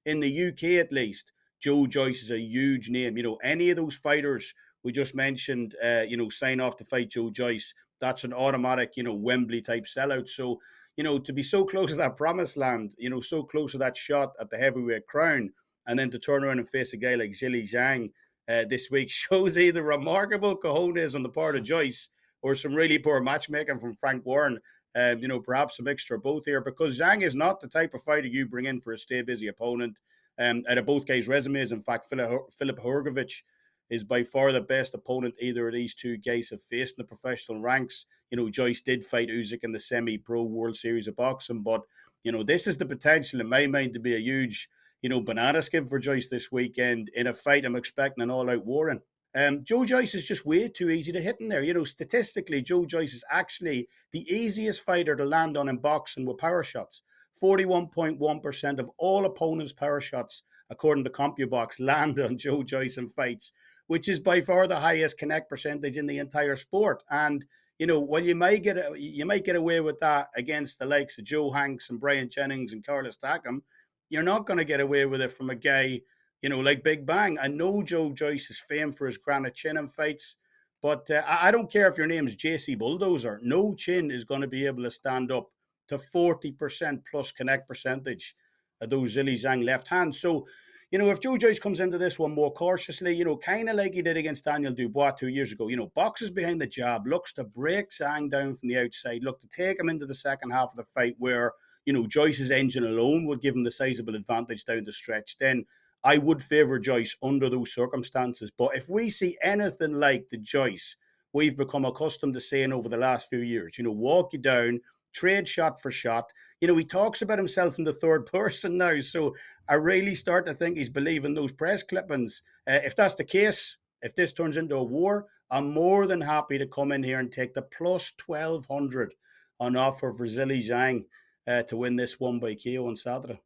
in the UK at least, Joe Joyce is a huge name. Any of those fighters we just mentioned, sign off to fight Joe Joyce, that's an automatic, Wembley type sellout. So, to be so close to that promised land, so close to that shot at the heavyweight crown, and then to turn around and face a guy like Zhilei Zhang this week shows either remarkable cojones on the part of Joyce or some really poor matchmaking from Frank Warren. Perhaps a mixture of both here, because Zhang is not the type of fighter you bring in for a stay busy opponent. Out of both guys' resumes, in fact, Filip Hrgovic is by far the best opponent either of these two guys have faced in the professional ranks. Joyce did fight Usyk in the semi-pro World Series of Boxing, but this is the potential in my mind to be a huge, banana skin for Joyce this weekend in a fight I'm expecting an all-out war in. Joe Joyce is just way too easy to hit in there. Statistically, Joe Joyce is actually the easiest fighter to land on in boxing with power shots. 41.1% of all opponents' power shots, according to CompuBox, land on Joe Joyce in fights, which is by far the highest connect percentage in the entire sport. And while you might get away with that against the likes of Joe Hanks and Brian Jennings and Carlos Takam, you're not going to get away with it from a guy like Big Bang. I know Joe Joyce is famed for his granite chin in fights, but I don't care if your name is JC Bulldozer. No chin is going to be able to stand up to 40% plus connect percentage of those Zhilei Zhang left hands. So, if Joe Joyce comes into this one more cautiously, kind of like he did against Daniel Dubois 2 years ago, boxes behind the jab, looks to break Zhang down from the outside, look to take him into the second half of the fight where, Joyce's engine alone would give him the sizable advantage down the stretch, then I would favour Joyce under those circumstances. But if we see anything like the Joyce we've become accustomed to seeing over the last few years, walk you down, trade shot for shot. He talks about himself in the third person now. So I really start to think he's believing those press clippings. If that's the case, if this turns into a war, I'm more than happy to come in here and take the plus 1200 on offer for Zhilei Zhang to win this one by KO on Saturday.